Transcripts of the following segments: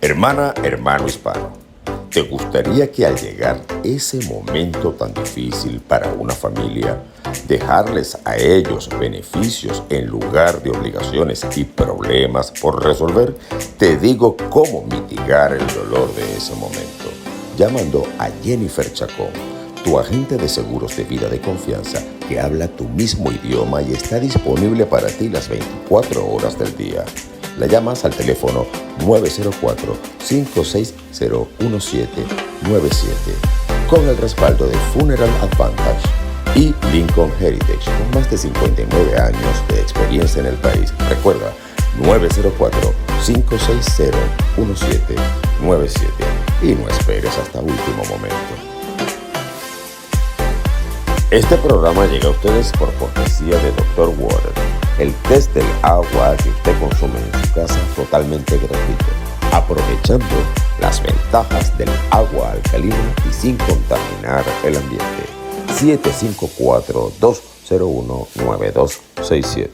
Hermana, hermano hispano, ¿te gustaría que al llegar ese momento tan difícil para una familia, dejarles a ellos beneficios en lugar de obligaciones y problemas por resolver? Te digo cómo mitigar el dolor de ese momento, llamando a Jennifer Chacón, tu agente de seguros de vida de confianza que habla tu mismo idioma y está disponible para ti las 24 horas del día. La llamas al teléfono 904-560-1797 con el respaldo de Funeral Advantage y Lincoln Heritage con más de 59 años de experiencia en el país. Recuerda, 904-560-1797 y no esperes hasta último momento. Este programa llega a ustedes por cortesía de Dr. Water, el test del agua que usted consume en su casa totalmente gratuito, aprovechando las ventajas del agua alcalina y sin contaminar el ambiente. 754-201-9267.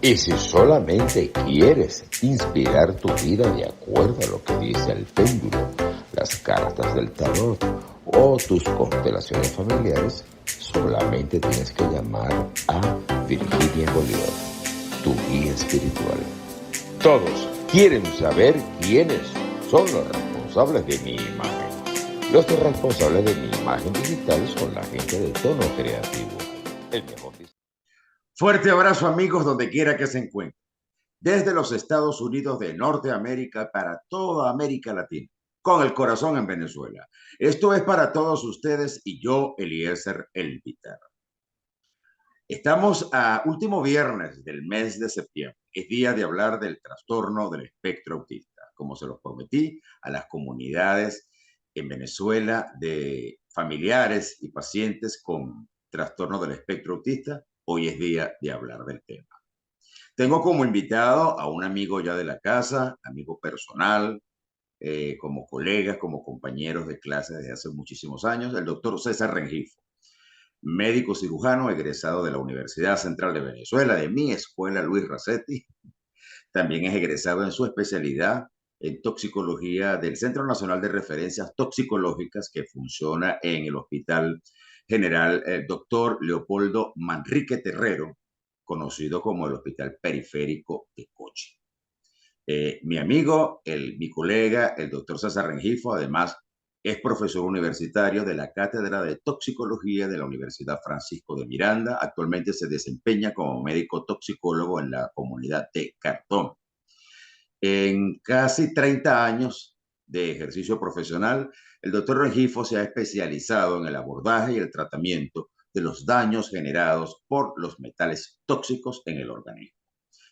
Y si solamente quieres inspirar tu vida de acuerdo a lo que dice el péndulo, las cartas del tarot o tus constelaciones familiares, solamente tienes que llamar a Virginia Bolívar, tu guía espiritual. Todos quieren saber quiénes son los responsables de mi imagen. Los responsables de mi imagen digital son la gente de Tono Creativo, el mejor. Fuerte abrazo, amigos, donde quiera que se encuentren. Desde los Estados Unidos de Norteamérica para toda América Latina, con el corazón en Venezuela. Esto es para todos ustedes y yo, Eliezer El Pitar. Estamos a último viernes del mes de septiembre. Es día de hablar del trastorno del espectro autista, como se los prometí a las comunidades en Venezuela de familiares y pacientes con trastorno del espectro autista. Hoy es día de hablar del tema. Tengo como invitado a un amigo ya de la casa, amigo personal, como colegas, como compañeros de clase desde hace muchísimos años, el doctor César Rengifo, médico cirujano egresado de la Universidad Central de Venezuela, de mi escuela Luis Racetti. También es egresado en su especialidad en toxicología del Centro Nacional de Referencias Toxicológicas que funciona en el Hospital General Doctor Leopoldo Manrique Terrero, conocido como el Hospital Periférico de Coche. Mi amigo, mi colega, el doctor César Rengifo, además es profesor universitario de la Cátedra de Toxicología de la Universidad Francisco de Miranda. Actualmente se desempeña como médico toxicólogo en la comunidad de Cartón. En casi 30 años de ejercicio profesional, el doctor Rengifo se ha especializado en el abordaje y el tratamiento de los daños generados por los metales tóxicos en el organismo,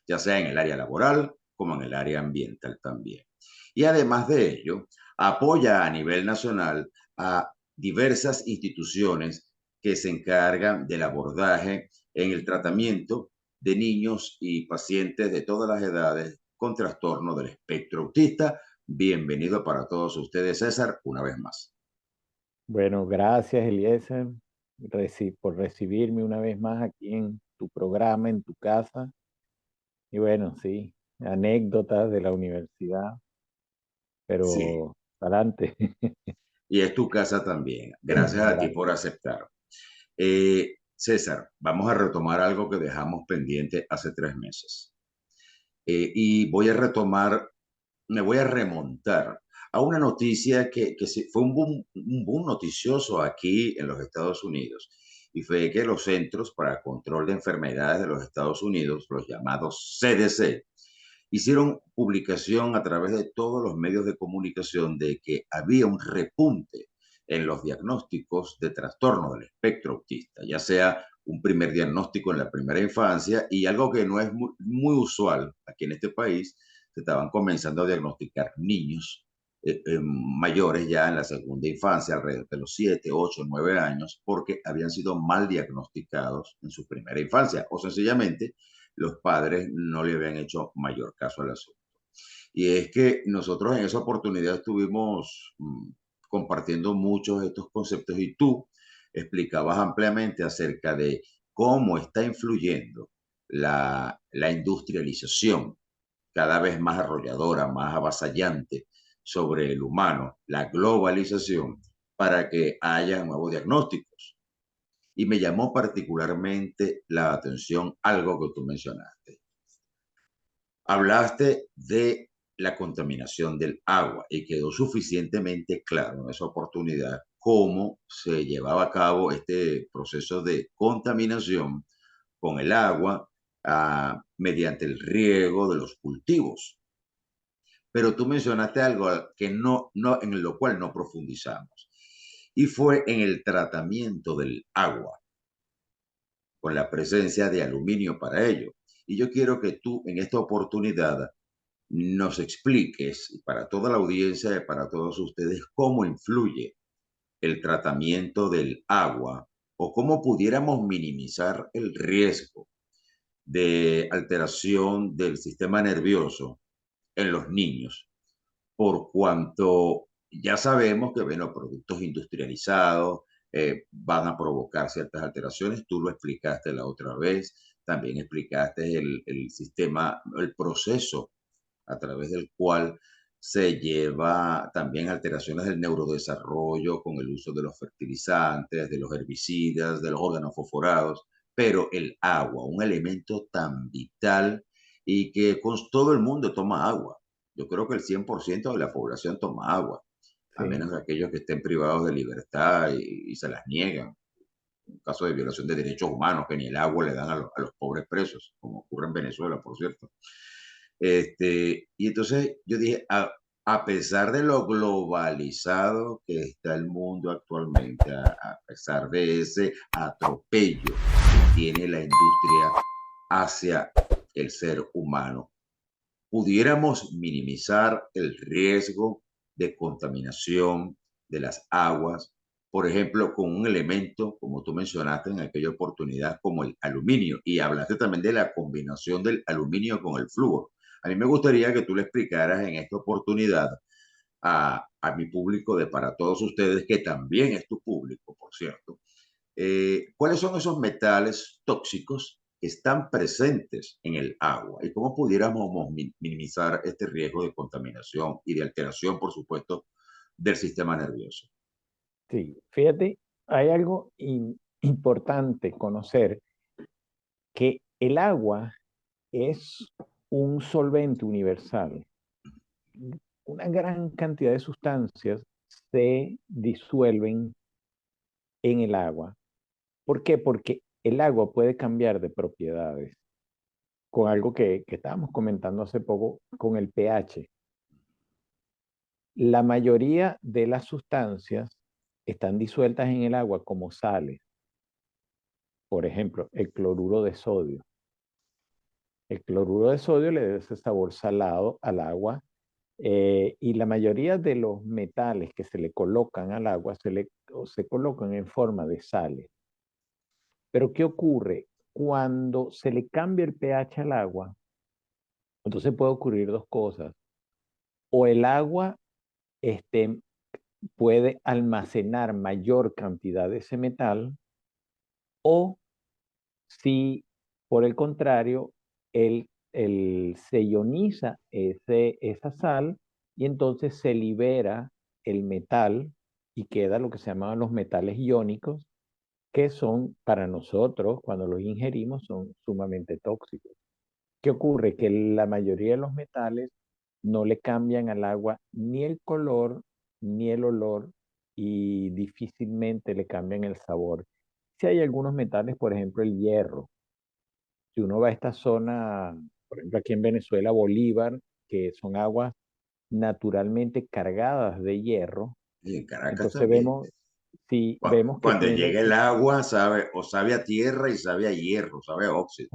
ya sea en el área laboral como en el área ambiental también. Y además de ello, apoya a nivel nacional a diversas instituciones que se encargan del abordaje en el tratamiento de niños y pacientes de todas las edades con trastorno del espectro autista. Bienvenido para todos ustedes, César, una vez más. Bueno, gracias, Eliezer, por recibirme una vez más aquí en tu programa, en tu casa. Y bueno, sí, anécdotas de la universidad, pero Sí. adelante. Y es tu casa también. Gracias a ti por aceptar. César, vamos a retomar algo que dejamos pendiente hace 3 meses. Y me voy a remontar a una noticia que fue un boom noticioso aquí en los Estados Unidos. Y fue que los Centros para Control de Enfermedades de los Estados Unidos, los llamados CDC, hicieron publicación a través de todos los medios de comunicación de que había un repunte en los diagnósticos de trastorno del espectro autista, ya sea un primer diagnóstico en la primera infancia y algo que no es muy usual aquí en este país, se estaban comenzando a diagnosticar niños mayores ya en la segunda infancia, alrededor de los 7, 8, 9 años, porque habían sido mal diagnosticados en su primera infancia o sencillamente los padres no le habían hecho mayor caso al asunto. Y es que nosotros en esa oportunidad estuvimos compartiendo muchos de estos conceptos y tú explicabas ampliamente acerca de cómo está influyendo la industrialización cada vez más arrolladora, más avasallante sobre el humano, la globalización, para que haya nuevos diagnósticos. Y me llamó particularmente la atención algo que tú mencionaste. Hablaste de la contaminación del agua y quedó suficientemente claro en esa oportunidad cómo se llevaba a cabo este proceso de contaminación con el agua mediante el riego de los cultivos. Pero tú mencionaste algo que en lo cual no profundizamos, y fue en el tratamiento del agua, con la presencia de aluminio para ello. Y yo quiero que tú en esta oportunidad nos expliques, para toda la audiencia y para todos ustedes, cómo influye el tratamiento del agua o cómo pudiéramos minimizar el riesgo de alteración del sistema nervioso en los niños, por cuanto ya sabemos que los productos industrializados van a provocar ciertas alteraciones. Tú lo explicaste la otra vez, también explicaste el sistema, el proceso a través del cual se lleva también alteraciones del neurodesarrollo con el uso de los fertilizantes, de los herbicidas, de los órganos fosforados, pero el agua, un elemento tan vital y que con todo el mundo toma agua. Yo creo que el 100% de la población toma agua, a Sí, menos de aquellos que estén privados de libertad y se las niegan. Un caso de violación de derechos humanos, que ni el agua le dan a los pobres presos, como ocurre en Venezuela, por cierto. Y entonces yo dije, a pesar de lo globalizado que está el mundo actualmente, a pesar de ese atropello que tiene la industria hacia el ser humano, pudiéramos minimizar el riesgo de contaminación de las aguas, por ejemplo, con un elemento, como tú mencionaste en aquella oportunidad, como el aluminio, y hablaste también de la combinación del aluminio con el flúor. A mí me gustaría que tú le explicaras en esta oportunidad a mi público de para todos ustedes, que también es tu público, por cierto, cuáles son esos metales tóxicos que están presentes en el agua y cómo pudiéramos minimizar este riesgo de contaminación y de alteración, por supuesto, del sistema nervioso. sí. Fíjate, hay algo importante conocer, que el agua es un solvente universal. Una gran cantidad de sustancias se disuelven en el agua. ¿Por qué? Porque el agua puede cambiar de propiedades, con algo que estábamos comentando hace poco, con el pH. La mayoría de las sustancias están disueltas en el agua como sales. Por ejemplo, el cloruro de sodio. El cloruro de sodio le da ese sabor salado al agua, y la mayoría de los metales que se le colocan al agua se colocan en forma de sales. Pero ¿qué ocurre? Cuando se le cambia el pH al agua, entonces puede ocurrir dos cosas. O el agua este, puede almacenar mayor cantidad de ese metal, o si por el contrario, se ioniza esa sal y entonces se libera el metal y queda lo que se llaman los metales iónicos, que son para nosotros, cuando los ingerimos, son sumamente tóxicos. ¿Qué ocurre? Que la mayoría de los metales no le cambian al agua ni el color ni el olor, y difícilmente le cambian el sabor. Si hay algunos metales, por ejemplo el hierro, si uno va a esta zona, por ejemplo aquí en Venezuela, Bolívar, que son aguas naturalmente cargadas de hierro, Y en Caracas entonces también. vemos, si vemos que Cuando tiene, llega el agua, sabe, o sabe a tierra y sabe a hierro, sabe a óxido.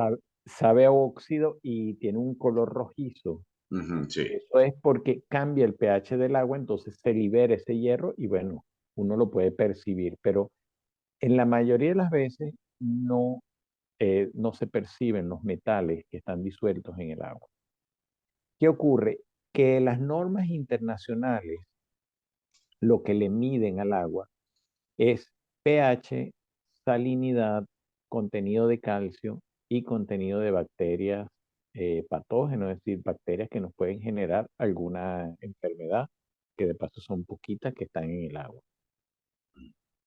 sabe a óxido y tiene un color rojizo. Ujú, sí. Eso es porque cambia el pH del agua, entonces se libera ese hierro y bueno, uno lo puede percibir, pero en la mayoría de las veces no se perciben los metales que están disueltos en el agua. ¿Qué ocurre? Que las normas internacionales lo que le miden al agua es pH, salinidad, contenido de calcio y contenido de bacterias patógenas, es decir, bacterias que nos pueden generar alguna enfermedad, que de paso son poquitas que están en el agua.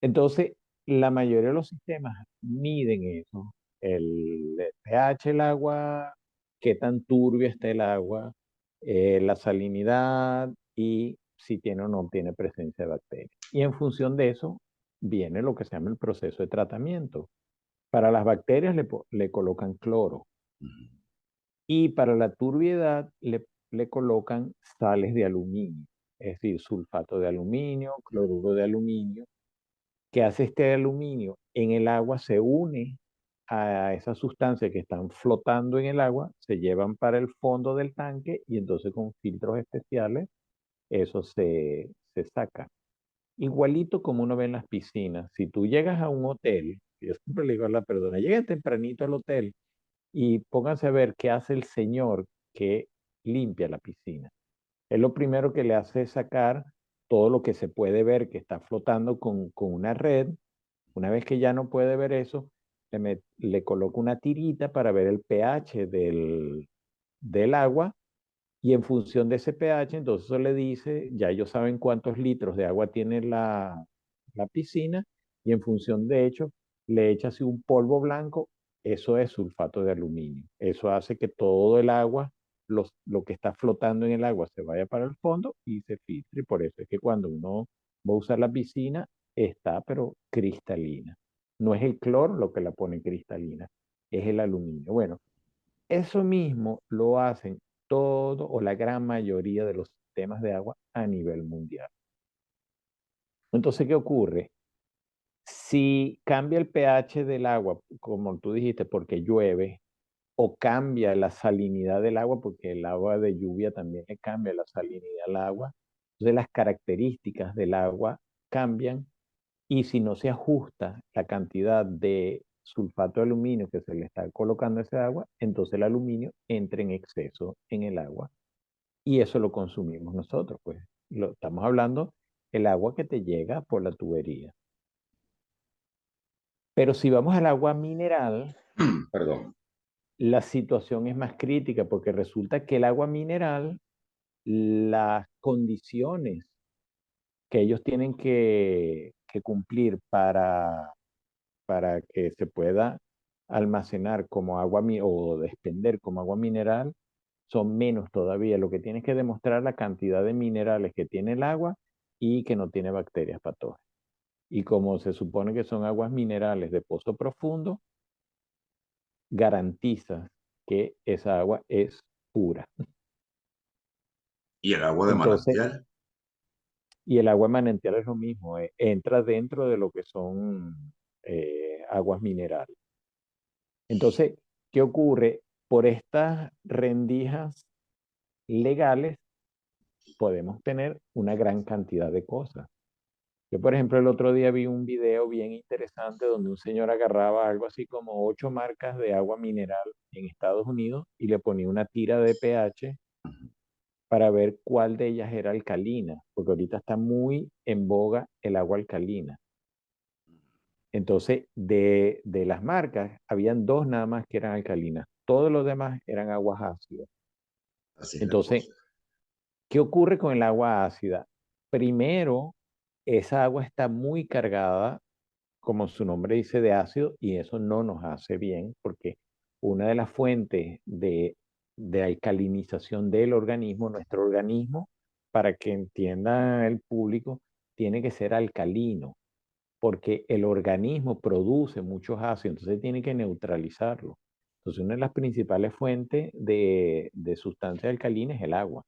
Entonces, la mayoría de los sistemas miden eso, el pH del agua, qué tan turbia está el agua, la salinidad y si tiene o no tiene presencia de bacterias. Y en función de eso viene lo que se llama el proceso de tratamiento. Para las bacterias le colocan cloro Ujú. y para la turbiedad le colocan sales de aluminio, es decir, sulfato de aluminio, cloruro de aluminio que hace este aluminio en el agua, se une a esas sustancias que están flotando en el agua, se llevan para el fondo del tanque y entonces con filtros especiales eso se saca. Igualito como uno ve en las piscinas, si tú llegas a un hotel, yo siempre le digo a la persona, lleguen tempranito al hotel y pónganse a ver qué hace el señor que limpia la piscina. Es lo primero que le hace es sacar todo lo que se puede ver que está flotando con una red. Una vez que ya no puede ver eso, le coloco una tirita para ver el pH del agua y en función de ese pH, entonces eso le dice, ya ellos saben cuántos litros de agua tiene la piscina y en función de hecho le echa así un polvo blanco, eso es sulfato de aluminio. Eso hace que todo el agua, lo que está flotando en el agua se vaya para el fondo y se filtre. Y por eso es que cuando uno va a usar la piscina, está pero cristalina. No es el cloro lo que la pone cristalina, es el aluminio. Bueno, eso mismo lo hacen todo o la gran mayoría de los sistemas de agua a nivel mundial. Entonces, ¿qué ocurre? Si cambia el pH del agua, como tú dijiste, porque llueve, o cambia la salinidad del agua, porque el agua de lluvia también le cambia la salinidad al agua, entonces las características del agua cambian y si no se ajusta la cantidad de sulfato de aluminio que se le está colocando a ese agua, entonces el aluminio entra en exceso en el agua y eso lo consumimos nosotros, pues. Estamos hablando el agua que te llega por la tubería. Pero si vamos al agua mineral, Perdón. la situación es más crítica porque resulta que el agua mineral, las condiciones que ellos tienen que cumplir para que se pueda almacenar como o despender como agua mineral son menos todavía. Lo que tienes que demostrar la cantidad de minerales que tiene el agua y que no tiene bacterias patógenas. Y como se supone que son aguas minerales de pozo profundo, garantizas que esa agua es pura. ¿Y el agua de Entonces, manantial? y el agua de manantial es lo mismo, entra dentro de lo que son aguas minerales. Entonces, ¿qué ocurre? Por estas rendijas legales podemos tener una gran cantidad de cosas. Yo, por ejemplo, el otro día vi un video bien interesante donde un señor agarraba algo así como 8 marcas de agua mineral en Estados Unidos y le ponía una tira de pH para ver cuál de ellas era alcalina, porque ahorita está muy en boga el agua alcalina. Entonces, de las marcas, habían dos nada más que eran alcalinas. Todos los demás eran aguas ácidas. Así es la Entonces, cosa. ¿qué ocurre con el agua ácida? Primero, esa agua está muy cargada, como su nombre dice, de ácido, y eso no nos hace bien, porque una de las fuentes de alcalinización del organismo, nuestro organismo, para que entienda el público, tiene que ser alcalino, porque el organismo produce muchos ácidos, entonces tiene que neutralizarlo. Entonces, una de las principales fuentes de sustancias alcalinas es el agua.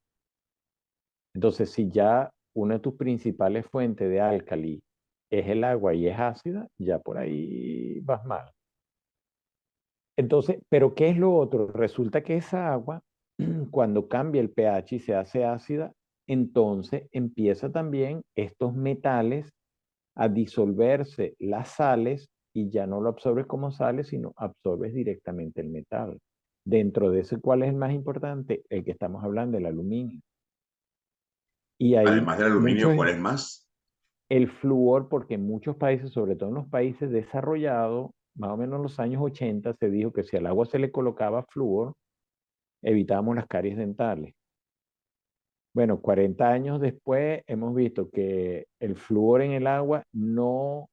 Entonces, si ya una de tus principales fuentes de álcali es el agua y es ácida, ya por ahí vas mal. Entonces, ¿pero qué es lo otro? Resulta que esa agua cuando cambia el pH y se hace ácida, entonces empieza también estos metales a disolverse las sales y ya no lo absorbes como sales, sino absorbes directamente el metal. Dentro de ese, ¿cuál es el más importante? El que estamos hablando, el aluminio. Y hay Además del aluminio, muchos, ¿cuál es más? el flúor, porque en muchos países, sobre todo en los países desarrollados, más o menos en los años 80, se dijo que si al agua se le colocaba flúor, evitábamos las caries dentales. Bueno, 40 años después hemos visto que el flúor en el agua no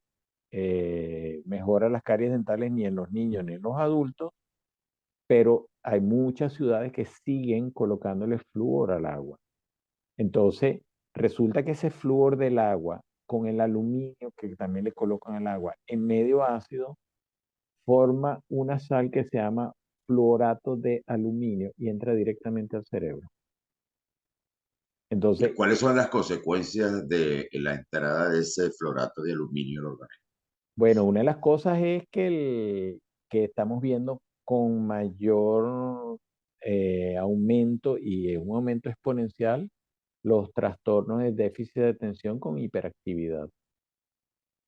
mejora las caries dentales ni en los niños ni en los adultos, pero hay muchas ciudades que siguen colocándole flúor al agua. Entonces, resulta que ese flúor del agua con el aluminio que también le colocan al agua en medio ácido forma una sal que se llama fluorato de aluminio y entra directamente al cerebro. ¿Y Entonces, cuáles son las consecuencias de la entrada de ese fluorato de aluminio en el organismo? bueno, una de las cosas es que estamos viendo con mayor aumento y un aumento exponencial los trastornos de déficit de atención con hiperactividad.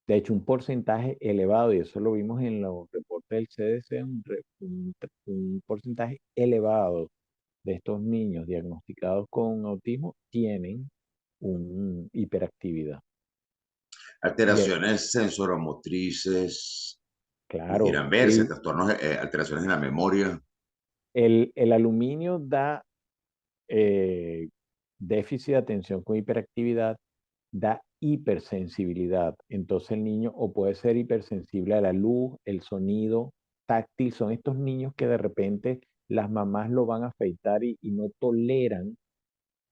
De hecho, un porcentaje elevado, y eso lo vimos en los reportes del CDC, un porcentaje elevado de estos niños diagnosticados con autismo tienen una hiperactividad. Y Alteraciones sensoromotrices claro, pudieran verse, trastornos, alteraciones en la memoria. el aluminio da eh, déficit de atención con hiperactividad, da hipersensibilidad. Entonces el niño o puede ser hipersensible a la luz, el sonido, táctil. Son estos niños que de repente las mamás lo van a afeitar y no toleran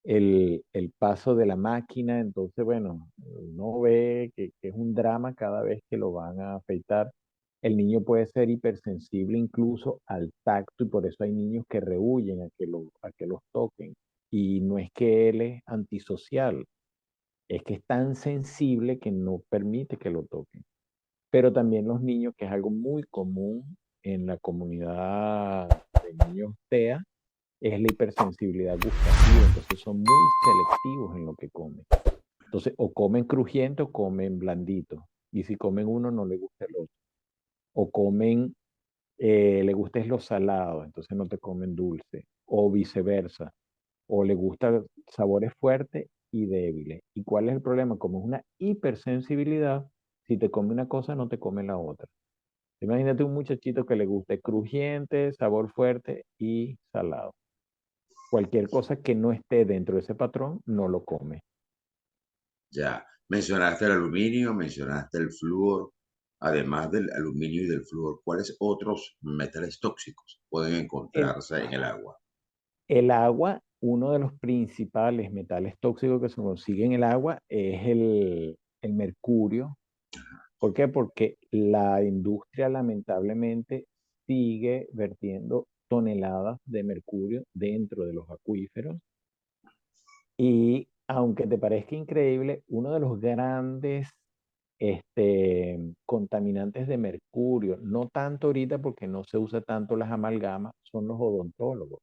el paso de la máquina. Entonces, bueno, uno ve que es un drama cada vez que lo van a afeitar. El niño puede ser hipersensible incluso al tacto y por eso hay niños que rehuyen a que los toquen. Y no es que él es antisocial, es que es tan sensible que no permite que lo toquen. Pero también los niños, que es algo muy común en la comunidad de niños TEA, es la hipersensibilidad gustativa. Entonces son muy selectivos en lo que comen. Entonces o comen crujiente o comen blandito. Y si comen uno no le gusta el otro. O comen, le gusta es lo salado, entonces no te comen dulce. O viceversa. O le gustan sabores fuertes y débiles. ¿Y cuál es el problema? Como es una hipersensibilidad, si te come una cosa, no te come la otra. Imagínate un muchachito que le guste crujiente, sabor fuerte y salado. Cualquier cosa que no esté dentro de ese patrón, no lo come. Ya mencionaste el aluminio, mencionaste el flúor. Además del aluminio y del flúor, ¿cuáles otros metales tóxicos pueden El, encontrarse en el agua? el agua, uno de los principales metales tóxicos que se consigue en el agua es el mercurio. ¿Por qué? Porque la industria lamentablemente sigue vertiendo toneladas de mercurio dentro de los acuíferos y aunque te parezca increíble, uno de los grandes contaminantes de mercurio, no tanto ahorita porque no se usa tanto las amalgamas, son los odontólogos,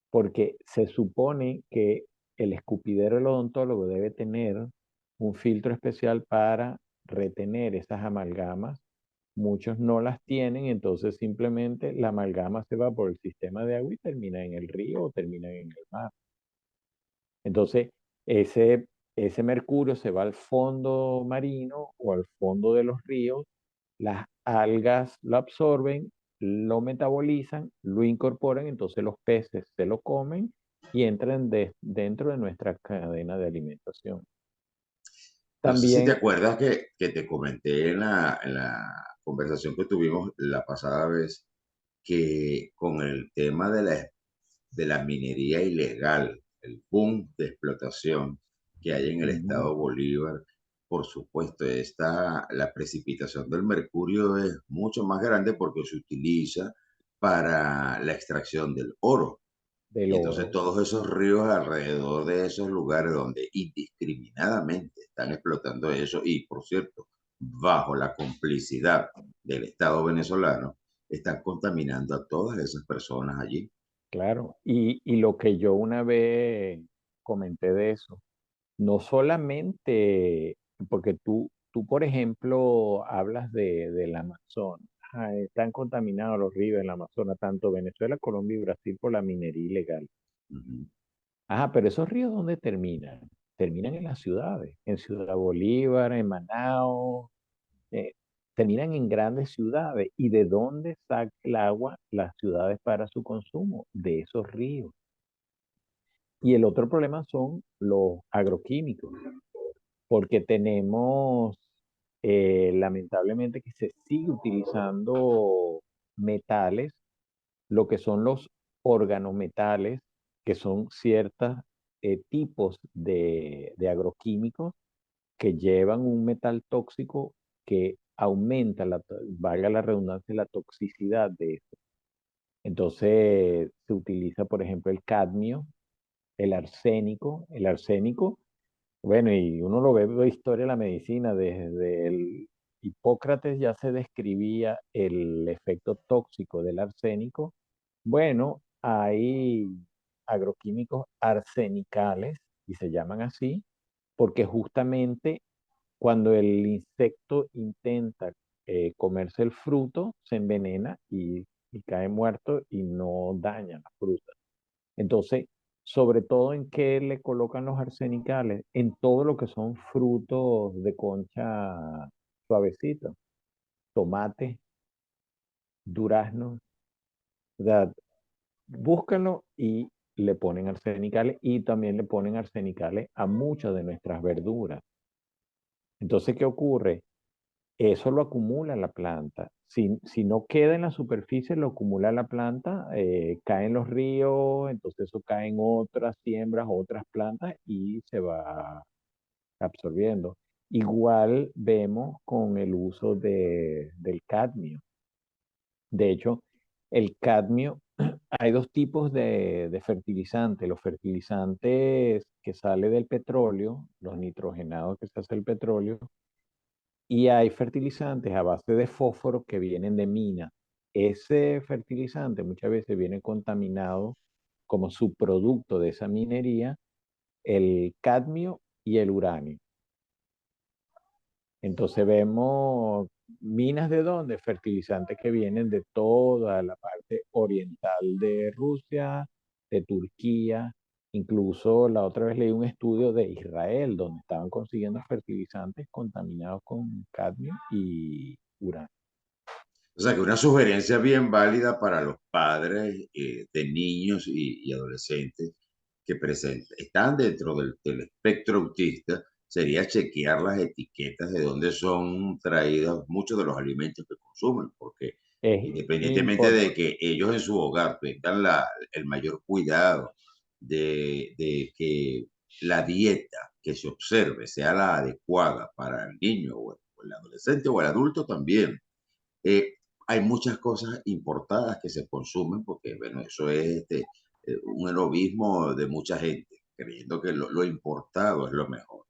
porque se supone que el escupidero del odontólogo debe tener un filtro especial para retener esas amalgamas. Muchos no las tienen, entonces simplemente la amalgama se va por el sistema de agua y termina en el río o termina en el mar. Entonces, ese mercurio se va al fondo marino o al fondo de los ríos, las algas lo absorben, lo metabolizan, lo incorporan, entonces los peces se lo comen y entran dentro de nuestra cadena de alimentación. No sé si te También, acuerdas que te comenté en la conversación que tuvimos la pasada vez que con el tema de la minería ilegal, el boom de explotación que hay en el ujú, estado Bolívar, por supuesto, la precipitación del mercurio es mucho más grande porque se utiliza para la extracción del oro. del Y entonces oro. todos esos ríos alrededor de esos lugares donde indiscriminadamente están explotando eso y, por cierto, bajo la complicidad del Estado venezolano, están contaminando a todas esas personas allí. claro. Y lo que yo una vez comenté de eso, no solamente, porque tú por ejemplo, hablas del Amazonas. Ah, están contaminados los ríos del Amazonas, tanto Venezuela, Colombia y Brasil por la minería ilegal. Ujú. Ajá, pero esos ríos, ¿dónde terminan? Terminan en las ciudades, en Ciudad Bolívar, en Manaos, eh, terminan en grandes ciudades. ¿Y de dónde saca el agua las ciudades para su consumo? De esos ríos. Y el otro problema son los agroquímicos, porque tenemos, lamentablemente, que se sigue utilizando metales, lo que son los organometales, que son ciertos tipos de agroquímicos que llevan un metal tóxico que aumenta, valga la redundancia, la toxicidad de esto. Entonces se utiliza, por ejemplo, el cadmio, el arsénico. El arsénico, bueno, y uno lo ve en la historia de la medicina, desde el Hipócrates ya se describía el efecto tóxico del arsénico. Bueno, hay agroquímicos arsenicales, y se llaman así, porque justamente cuando el insecto intenta comerse el fruto, se envenena y cae muerto y no daña la fruta. Entonces, sobre todo en qué le colocan los arsenicales, en todo lo que son frutos de concha suavecitos, tomate, durazno, o sea, búscanlo y le ponen arsenicales y también le ponen arsenicales a muchas de nuestras verduras. Entonces, ¿qué ocurre? Eso lo acumula la planta. Si no queda en la superficie, lo acumula la planta, cae en los ríos, entonces eso cae en otras siembras, otras plantas y se va absorbiendo. Igual vemos con el uso del cadmio. De hecho, el cadmio, hay dos tipos de fertilizantes. Los fertilizantes que sale del petróleo, los nitrogenados que se hace el petróleo, y hay fertilizantes a base de fósforo que vienen de minas. Ese fertilizante muchas veces viene contaminado como subproducto de esa minería, el cadmio y el uranio. Entonces vemos minas de dónde, fertilizantes que vienen de toda la parte oriental de Rusia, de Turquía. Incluso la otra vez leí un estudio de Israel donde estaban consiguiendo fertilizantes contaminados con cadmio y uranio. O sea que una sugerencia bien válida para los padres de niños y adolescentes que están dentro del espectro autista sería chequear las etiquetas de dónde son traídos muchos de los alimentos que consumen, porque Es independientemente de importante. que ellos en su hogar tengan el mayor cuidado de que la dieta que se observe sea la adecuada para el niño o el adolescente o el adulto también. eh, Hay muchas cosas importadas que se consumen porque, bueno, eso es un egoísmo de mucha gente, creyendo que lo importado es lo mejor.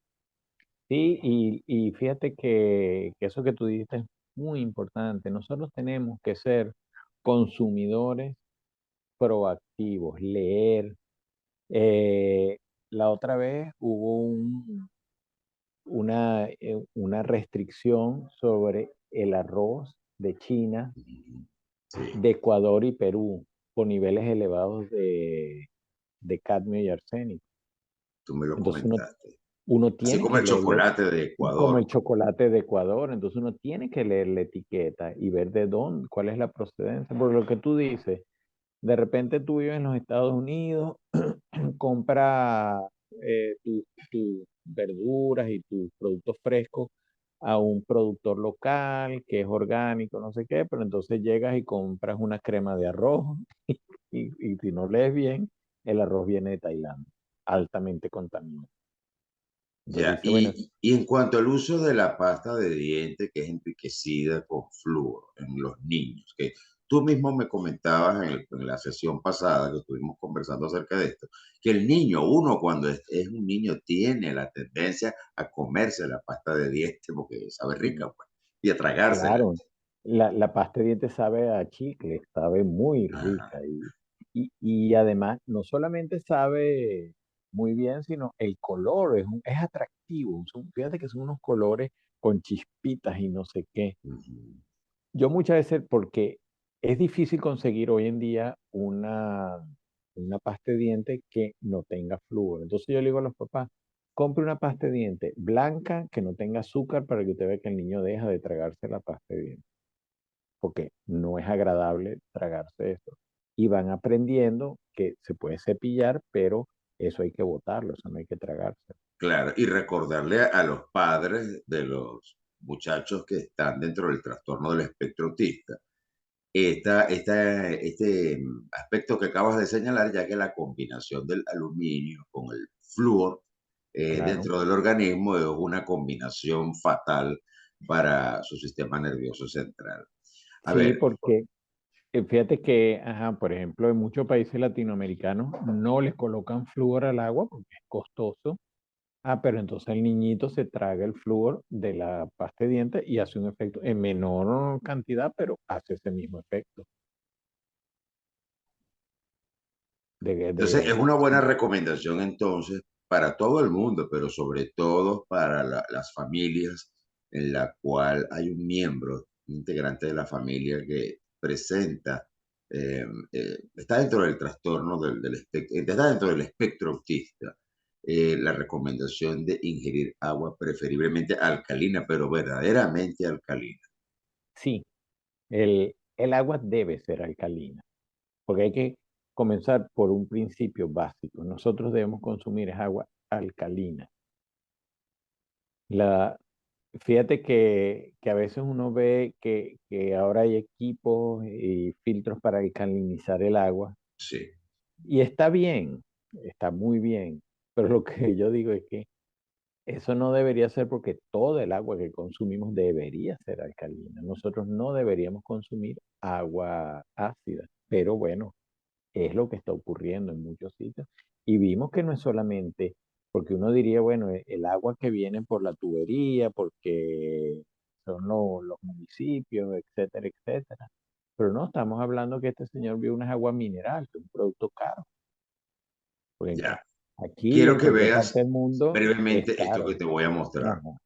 Sí, y fíjate que eso que tú dijiste es muy importante. Nosotros tenemos que ser consumidores proactivos, leer. Eh, la otra vez hubo una restricción sobre el arroz de China, Ujú. Sí, de Ecuador y Perú, por niveles elevados de cadmio y arsénico. tú me lo Entonces comentaste. uno Así tiene como que el leerlo chocolate de como el Ecuador. chocolate de Ecuador, entonces uno tiene que leer la etiqueta y ver de dónde, cuál es la procedencia. Por lo que tú dices, de repente tú vives en los Estados Unidos, compra tus verduras y tus productos frescos a un productor local que es orgánico, no sé qué, pero entonces llegas y compras una crema de arroz y si no lees bien, el arroz viene de Tailandia, altamente contaminado. Entonces Ya, dice, bueno, y en cuanto al uso de la pasta de diente que es enriquecida con flúor en los niños, que tú mismo me comentabas en la sesión pasada que estuvimos conversando acerca de esto, que el niño, uno cuando es un niño tiene la tendencia a comerse la pasta de diente porque sabe rica, pues, y a tragársela. claro, la pasta de dientes sabe a chicle, sabe muy Ajá. rica Y además, no solamente sabe muy bien, sino el color es atractivo. Fíjate que son unos colores con chispitas y no sé qué. Ujú. Yo muchas veces, porque es difícil conseguir hoy en día una pasta de diente que no tenga flúor. Entonces yo le digo a los papás, compre una pasta de diente blanca que no tenga azúcar para que usted vea que el niño deja de tragarse la pasta de diente, porque no es agradable tragarse eso. Y van aprendiendo que se puede cepillar, pero eso hay que botarlo, eso no hay que tragarse. Claro, y recordarle a los padres de los muchachos que están dentro del trastorno del espectro autista, este aspecto que acabas de señalar, ya que la combinación del aluminio con el flúor Claro. dentro del organismo es una combinación fatal para su sistema nervioso central. A Sí, ver, porque fíjate que, ajá, por ejemplo, en muchos países latinoamericanos no les colocan flúor al agua porque es costoso. Ah, pero entonces el niñito se traga el flúor de la pasta de dientes y hace un efecto en menor cantidad, pero hace ese mismo efecto. entonces es De, una buena recomendación entonces para todo el mundo, pero sobre todo para las familias en la cual hay un miembro, un integrante de la familia que presenta, está dentro del trastorno del espectro, está dentro del espectro autista. La recomendación de ingerir agua preferiblemente alcalina, pero verdaderamente alcalina. sí, el agua debe ser alcalina, porque hay que comenzar por un principio básico. Nosotros debemos consumir es agua alcalina. La, Fíjate que a veces uno ve que ahora hay equipos y filtros para alcalinizar el agua. Sí, Y está bien, está muy bien, pero lo que yo digo es que eso no debería ser porque todo el agua que consumimos debería ser alcalina. Nosotros no deberíamos consumir agua ácida, pero bueno, es lo que está ocurriendo en muchos sitios. Y vimos que no es solamente, porque uno diría, bueno, el agua que viene por la tubería, porque son los municipios, etcétera, etcétera. Pero no, estamos hablando que este señor vio unas aguas mineral, que es un producto caro. Porque ya. aquí y Quiero en que cualquier parte veas del mundo es brevemente esto que caro. te voy a mostrar. Ajá.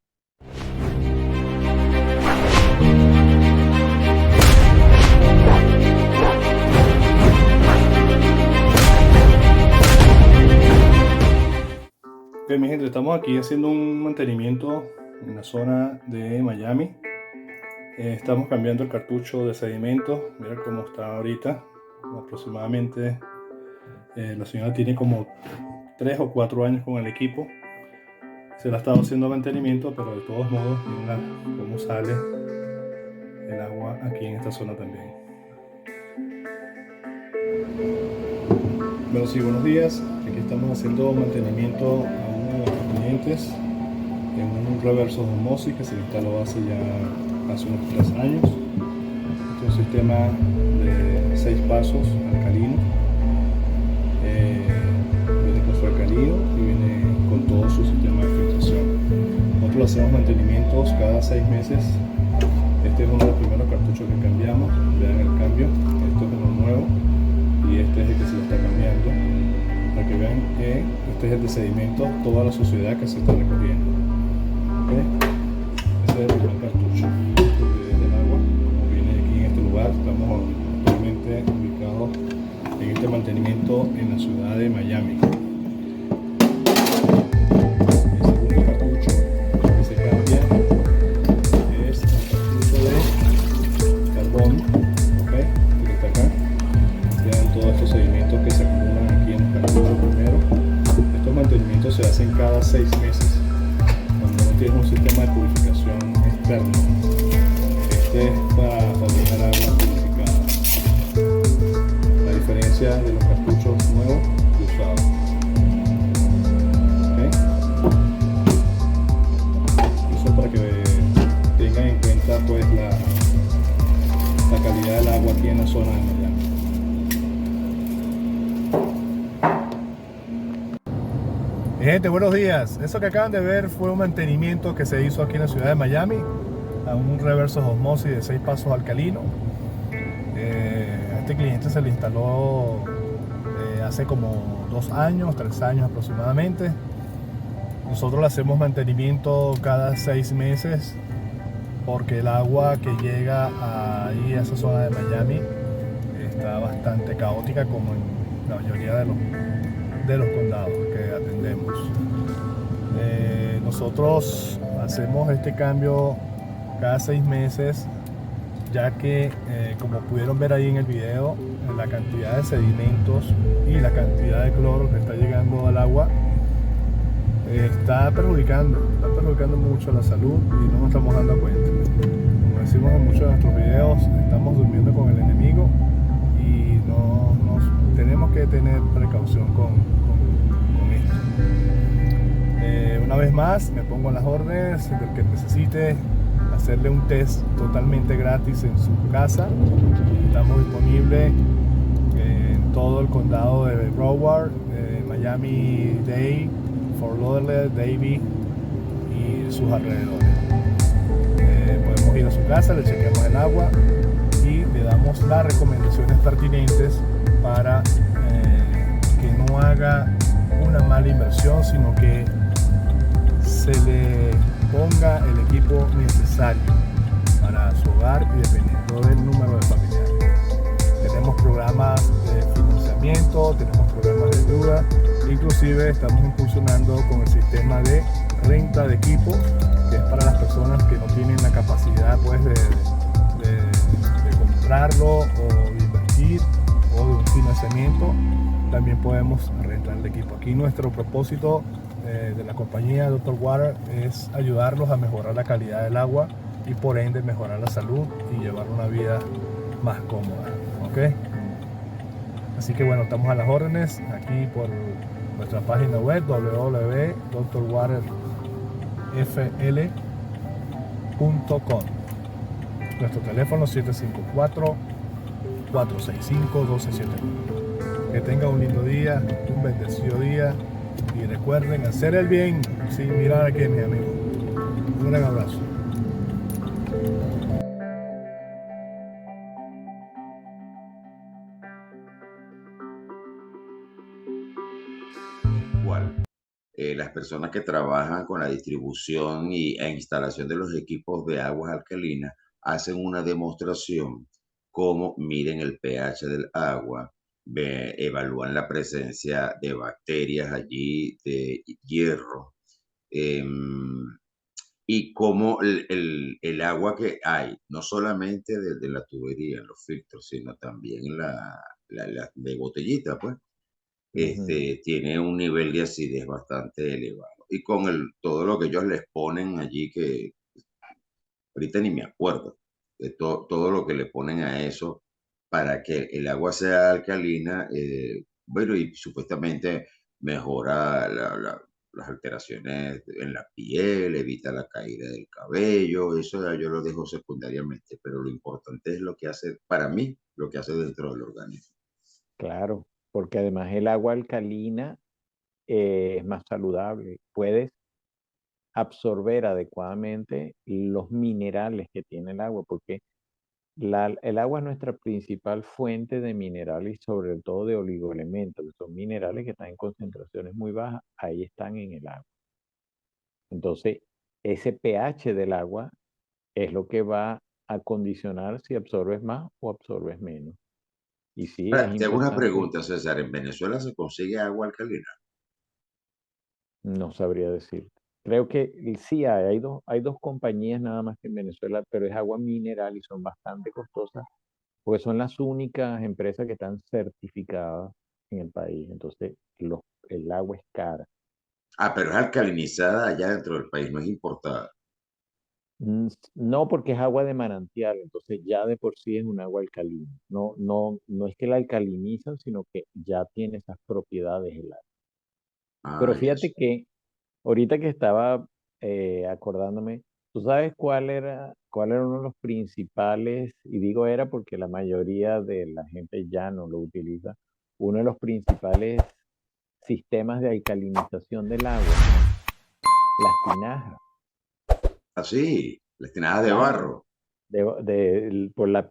Ok, mi gente, estamos aquí haciendo un mantenimiento en la zona de Miami. Estamos cambiando el cartucho de sedimento. Mira cómo está ahorita. Aproximadamente la señora tiene como 3 o 4 años con el equipo. Se le ha estado haciendo mantenimiento, pero de todos modos, mira cómo sale el agua aquí en esta zona también. Bueno, sí, buenos días. Aquí estamos haciendo mantenimiento a uno de nuestros clientes en un reverso de osmosis que se instaló hace unos 3 años. Este es un sistema de 6 pasos alcalino. Viene con su alcalino y viene con todo su sistema de filtración. Nosotros hacemos mantenimientos cada 6 meses. Este es uno de los primeros cartuchos que cambiamos. Vean el cambio. Esto es uno nuevo y este es el que se lo está cambiando. Para que vean que este es el de sedimento, toda la suciedad que se está recogiendo. ¿Okay? Este es el primer cartucho del agua. Como viene aquí en este lugar, estamos actualmente ubicados en este mantenimiento en la ciudad de Miami. El segundo cartucho que se cambia es el cartucho de carbón, ¿okay? Que está acá. Vean todos estos sedimentos que se acumulan aquí en el cartucho primero. Estos mantenimientos se hacen cada 6 meses cuando no tienes un sistema de purificación externo. Este es para fabricar agua purificada. La diferencia de los cartuchos nuevos y usados. ¿Okay? Eso para que tengan en cuenta pues la calidad del agua aquí en la zona de Miami. Gente, buenos días. Eso que acaban de ver fue un mantenimiento que se hizo aquí en la ciudad de Miami a un reverso osmosis de 6 pasos alcalino. A este cliente se le instaló hace como 2 años, 3 años aproximadamente. Nosotros le hacemos mantenimiento cada 6 meses porque el agua que llega ahí a esa zona de Miami está bastante caótica como en la mayoría de los condados que atendemos. Nosotros hacemos este cambio cada 6 meses, ya que como pudieron ver ahí en el video, la cantidad de sedimentos y la cantidad de cloro que está llegando al agua está perjudicando mucho la salud y no nos estamos dando cuenta. Como decimos en muchos de nuestros videos, estamos durmiendo con el enemigo y tenemos que tener precaución con esto. Una vez más, me pongo en las órdenes del que necesite hacerle un test totalmente gratis en su casa. Estamos disponibles en todo el condado de Broward, Miami-Dade, Fort Lauderdale, Davie y sus alrededores. Podemos ir a su casa, le chequeamos el agua y le damos las recomendaciones pertinentes para que no haga una mala inversión, sino que se le ponga el equipo necesario para su hogar y dependiendo del número de familiares. Tenemos programas de financiamiento, tenemos programas de ayuda, inclusive estamos incursionando con el sistema de renta de equipo, que es para las personas que no tienen la capacidad pues, de comprarlo o de invertir o de un financiamiento. También podemos rentar el equipo. Aquí nuestro propósito de la compañía Dr. Water es ayudarlos a mejorar la calidad del agua y por ende mejorar la salud y llevar una vida más cómoda, ¿ok? Así que bueno, estamos a las órdenes aquí por nuestra página web www.drwaterfl.com. Nuestro teléfono 754-465-1271. Que tenga un lindo día, un bendecido día y recuerden hacer el bien sin mirar a quién, mi amigo. Un gran abrazo. Las personas que trabajan con la distribución e instalación de los equipos de aguas alcalinas hacen una demostración cómo miden el pH del agua, evalúan la presencia de bacterias allí, de hierro, y cómo el agua que hay, no solamente de la tubería, en los filtros, sino también la de botellita, pues, tiene un nivel de acidez bastante elevado. Y con todo lo que ellos les ponen allí, que ahorita ni me acuerdo de todo lo que le ponen a eso para que el agua sea alcalina, bueno, y supuestamente mejora las alteraciones en la piel, evita la caída del cabello, eso ya yo lo dejo secundariamente, pero lo importante es lo que hace, para mí, lo que hace dentro del organismo. Claro, porque además el agua alcalina es más saludable. Puedes absorber adecuadamente los minerales que tiene el agua, porque el agua es nuestra principal fuente de minerales y sobre todo de oligoelementos, que son minerales que están en concentraciones muy bajas, ahí están en el agua. Entonces, ese pH del agua es lo que va a condicionar si absorbes más o absorbes menos. Y sí, es Ahora, te hago una importante. pregunta, César. ¿En Venezuela se consigue agua alcalina? No sabría decir. Creo que sí hay dos compañías nada más que en Venezuela, pero es agua mineral y son bastante costosas, porque son las únicas empresas que están certificadas en el país. Entonces, el agua es cara. Ah, pero es alcalinizada allá dentro del país, no es importada. No porque es agua de manantial, entonces ya de por sí es un agua alcalina. No es que la alcalinizan, sino que ya tiene esas propiedades el agua. Ah, Pero ya. fíjate que ahorita que estaba acordándome, ¿tú sabes cuál era uno de los principales? Y digo era porque la mayoría de la gente ya no lo utiliza. Uno de los principales sistemas de alcalinización del agua, las tinajas. Así, las tinajas de Claro, barro.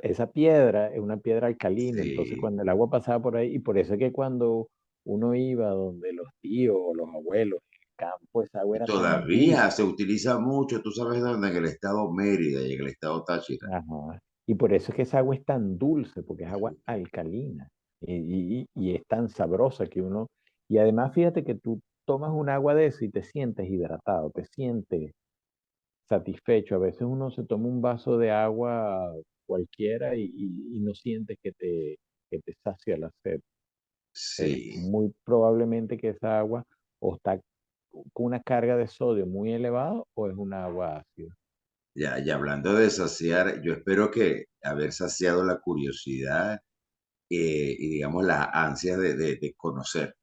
esa piedra es una piedra alcalina, entonces Sí. cuando el agua pasaba por ahí, y por eso es que cuando uno iba donde los tíos o los abuelos, en el campo, esa agua Y era tan todavía dulce. se utiliza mucho, tú sabes dónde, en el estado Mérida y en el estado Táchira. Ajá. Y por eso es que esa agua es tan dulce, porque es agua Sí, alcalina. Y es tan sabrosa que uno... Y además fíjate que tú tomas un agua de eso y te sientes hidratado, te sientes satisfecho. A veces uno se toma un vaso de agua cualquiera y no sientes que te sacia la sed. sí. Muy probablemente que esa agua o está con una carga de sodio muy elevada o es una agua ácida. Ya, y hablando de saciar, yo espero que haber saciado la curiosidad y digamos las ansias de conocer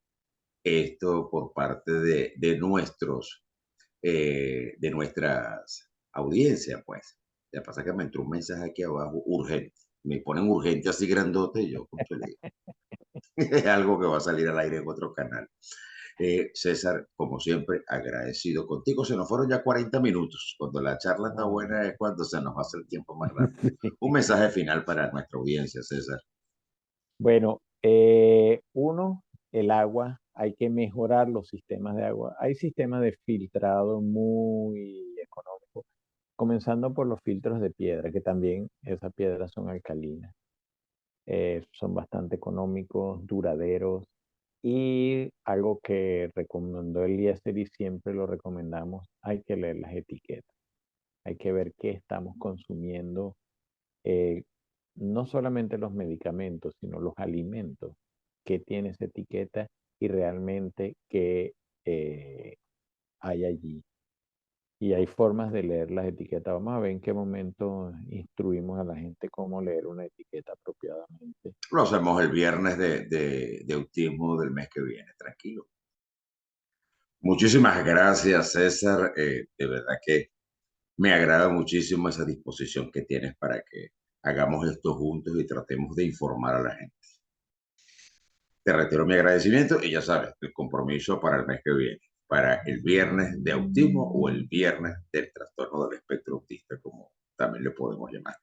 esto por parte de nuestros, de nuestras audiencias, pues. Ya pasa que me entró un mensaje aquí abajo, urgente. Me ponen urgente así grandote y yo, cónchale, es algo que va a salir al aire en otro canal. César, como siempre, agradecido contigo. Se nos fueron ya 40 minutos. Cuando la charla está Ah, buena es cuando se nos hace el tiempo más rápido. Un sí. mensaje final para nuestra audiencia, César. Bueno, uno, el agua, hay que mejorar los sistemas de agua. Hay sistemas de filtrado muy económicos, comenzando por los filtros de piedra, que también esas piedras son alcalinas. Son bastante económicos, duraderos. Y algo que recomendó Eliezer y siempre lo recomendamos, hay que leer las etiquetas. Hay que ver qué estamos consumiendo, eh, no solamente los medicamentos, sino los alimentos, qué tiene esa etiqueta y realmente qué hay allí. Y hay formas de leer las etiquetas. Vamos a ver en qué momento instruimos a la gente cómo leer una etiqueta apropiadamente. Lo hacemos el viernes de autismo del mes que viene, tranquilo. Muchísimas gracias, César. De verdad que me agrada muchísimo esa disposición que tienes para que hagamos esto juntos y tratemos de informar a la gente. Te reitero mi agradecimiento y ya sabes, el compromiso para el mes que viene, para el viernes de autismo o el viernes del trastorno del espectro autista, como también le podemos llamar.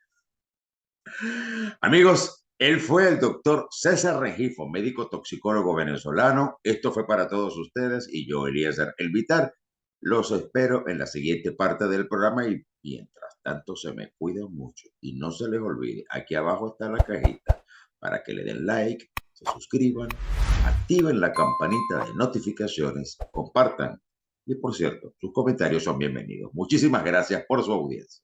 Amigos, él fue el doctor César Rengifo, médico toxicólogo venezolano. Esto fue para todos ustedes y yo, Eliezer Elvitar, los espero en la siguiente parte del programa y mientras tanto se me cuidan mucho y no se les olvide, aquí abajo está la cajita para que le den like, se suscriban, activen la campanita de notificaciones, compartan y por cierto, sus comentarios son bienvenidos. Muchísimas gracias por su audiencia.